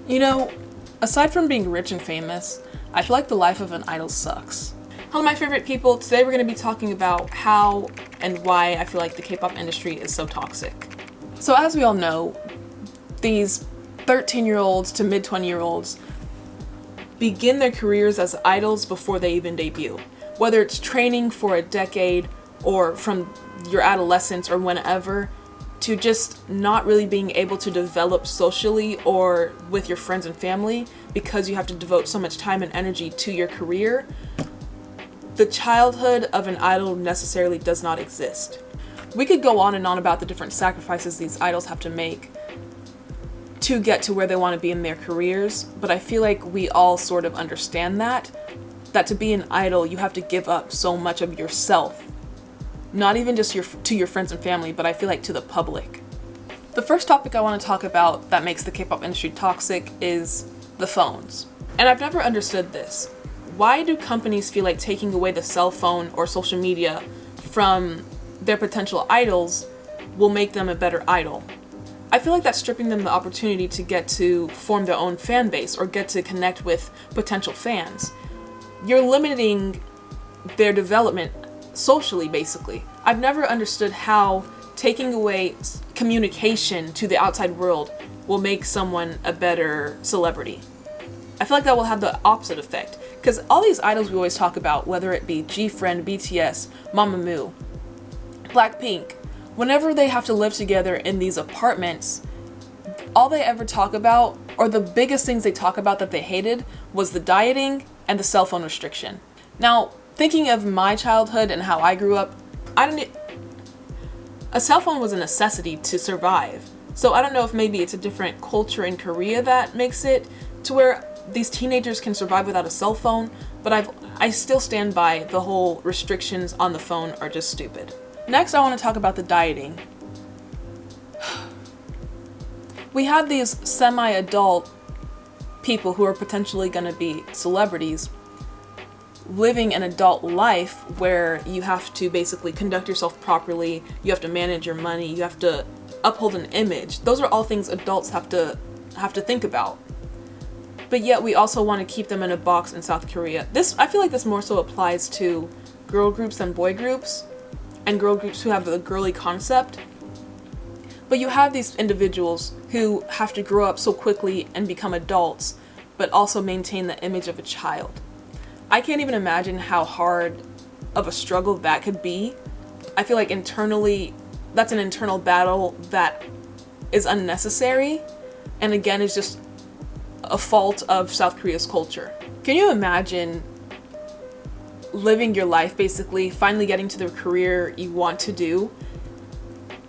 You know, aside from being rich and famous, I feel like the life of an idol sucks. Hello, my favorite people. Today we're going to be talking about how and why I feel like the K-pop industry is so toxic. So as we all know, these 13-year-olds to mid-20-year-olds begin their careers as idols before they even debut. Whether it's training for a decade or from your adolescence or whenever, to just not really being able to develop socially or with your friends and family because you have to devote so much time and energy to your career, the childhood of an idol necessarily does not exist. We could go on and on about the different sacrifices these idols have to make to get to where they want to be in their careers, but I feel like we all sort of understand that to be an idol, you have to give up so much of yourself. Not even just to your friends and family, but I feel like to the public. The first topic I want to talk about that makes the K-pop industry toxic is the phones. And I've never understood this. Why do companies feel like taking away the cell phone or social media from their potential idols will make them a better idol? I feel like that's stripping them the opportunity to get to form their own fan base or get to connect with potential fans. You're limiting their development socially, basically. I've never understood how taking away communication to the outside world will make someone a better celebrity. I feel like that will have the opposite effect, because all these idols we always talk about, whether it be G-Friend, BTS, Mamamoo, Blackpink, whenever they have to live together in these apartments, all they ever talk about, or the biggest things they talk about that they hated, was the dieting and the cell phone restriction. Now, thinking of my childhood and how I grew up, a cell phone was a necessity to survive. So I don't know if maybe it's a different culture in Korea that makes it to where these teenagers can survive without a cell phone, but I still stand by the whole restrictions on the phone are just stupid. Next, I want to talk about the dieting. We have these semi-adult people who are potentially going to be celebrities living an adult life where you have to basically conduct yourself properly, you have to manage your money, you have to uphold an image. Those are all things adults have to think about. But yet we also want to keep them in a box in South Korea. I feel like this more so applies to girl groups than boy groups, and girl groups who have a girly concept. But you have these individuals who have to grow up so quickly and become adults, but also maintain the image of a child. I can't even imagine how hard of a struggle that could be. I feel like internally, that's an internal battle that is unnecessary, and again is just a fault of South Korea's culture. Can you imagine living your life, basically, finally getting to the career you want to do,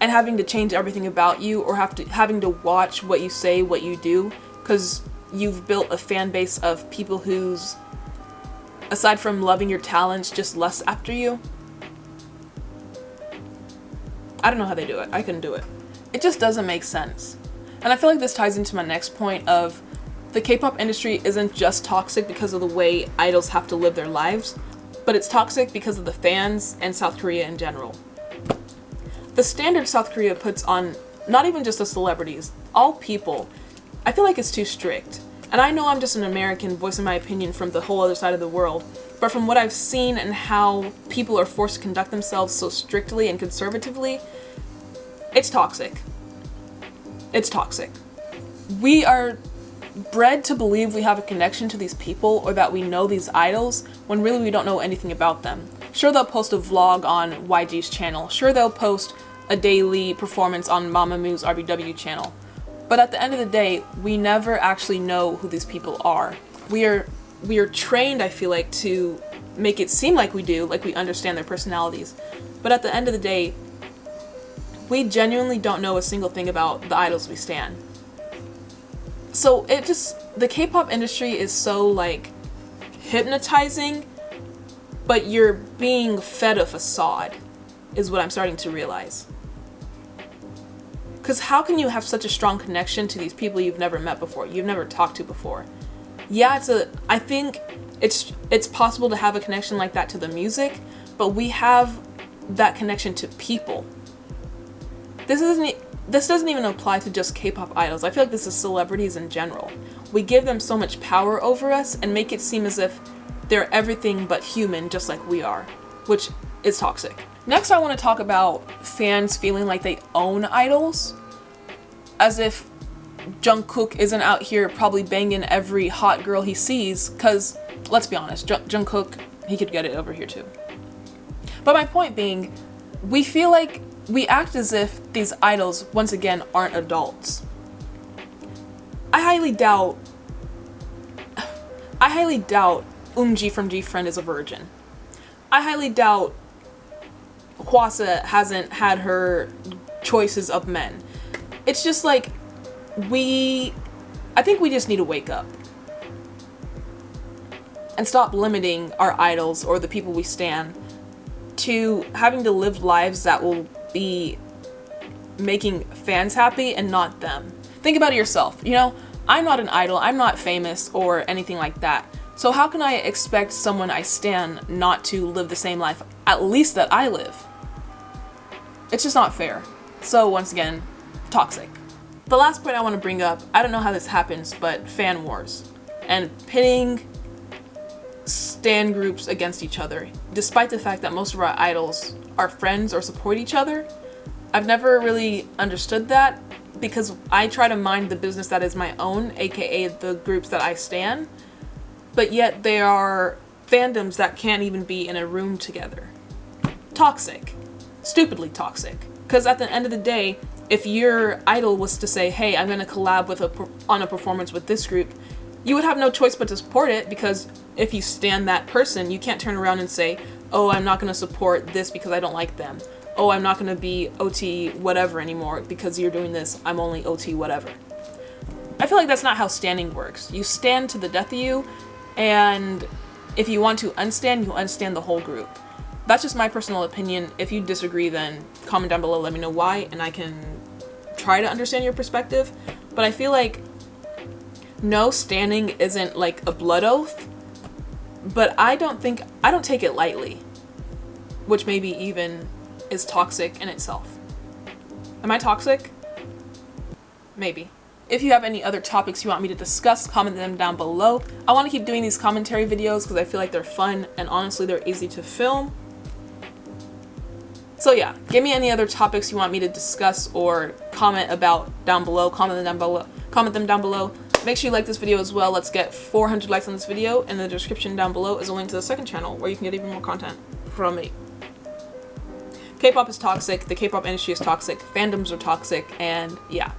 and having to change everything about you, or having to watch what you say, what you do, because you've built a fan base of people who's, aside from loving your talents, just lust after you? I don't know how they do it. I couldn't do it. It just doesn't make sense. And I feel like this ties into my next point of the K-pop industry isn't just toxic because of the way idols have to live their lives, but it's toxic because of the fans and South Korea in general. The standard South Korea puts on not even just the celebrities, all people, I feel like it's too strict. And I know I'm just an American voicing my opinion from the whole other side of the world, but from what I've seen and how people are forced to conduct themselves so strictly and conservatively, it's toxic. It's toxic. We are bred to believe we have a connection to these people or that we know these idols when really we don't know anything about them. Sure, they'll post a vlog on YG's channel. Sure, they'll post a daily performance on Mamamoo's RBW channel. But at the end of the day, we never actually know who these people are. We are trained, I feel like, to make it seem like we do, like we understand their personalities. But at the end of the day, we genuinely don't know a single thing about the idols we stan. So the K-pop industry is so like hypnotizing, but you're being fed a facade, is what I'm starting to realize. Because how can you have such a strong connection to these people you've never met before, you've never talked to before? Yeah, I think it's possible to have a connection like that to the music, but we have that connection to people. This doesn't even apply to just K-pop idols. I feel like this is celebrities in general. we give them so much power over us and make it seem as if they're everything but human, just like we are, which is toxic. Next, I want to talk about fans feeling like they own idols, as if Jungkook isn't out here probably banging every hot girl he sees, because let's be honest, Jungkook, he could get it over here too. But my point being, we feel like we act as if these idols, once again, aren't adults. I highly doubt Eunji from G-Friend is a virgin. I highly doubt Hwasa hasn't had her choices of men. It's just like, I think we just need to wake up and stop limiting our idols or the people we stan to having to live lives that will be making fans happy and not them. Think about it yourself. You know, I'm not an idol, I'm not famous or anything like that. So how can I expect someone I stan not to live the same life, at least that I live? It's just not fair. So once again, toxic. The last point I want to bring up, I don't know how this happens, but fan wars and pitting stan groups against each other, despite the fact that most of our idols are friends or support each other. I've never really understood that because I try to mind the business that is my own, aka the groups that I stan, but yet they are fandoms that can't even be in a room together. Toxic. Stupidly toxic. Because at the end of the day, if your idol was to say, hey, I'm going to collab on a performance with this group, you would have no choice but to support it, because if you stan that person, you can't turn around and say, oh, I'm not going to support this because I don't like them. Oh, I'm not going to be OT whatever anymore because you're doing this. I'm only OT whatever. I feel like that's not how standing works. You stand to the death of you, and if you want to unstan, you unstan the whole group. That's just my personal opinion. If you disagree, then comment down below, let me know why, and I can try to understand your perspective. But I feel like no, standing isn't like a blood oath, but I don't take it lightly, which maybe even is toxic in itself. Am I toxic? Maybe. If you have any other topics you want me to discuss, comment them down below. I want to keep doing these commentary videos because I feel like they're fun and honestly they're easy to film. So yeah, give me any other topics you want me to discuss or comment about down below. Comment them down below. Make sure you like this video as well. Let's get 400 likes on this video. In the description down below is a link to the second channel where you can get even more content from me. K-pop is toxic, the K-pop industry is toxic, fandoms are toxic, and yeah,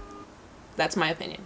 that's my opinion.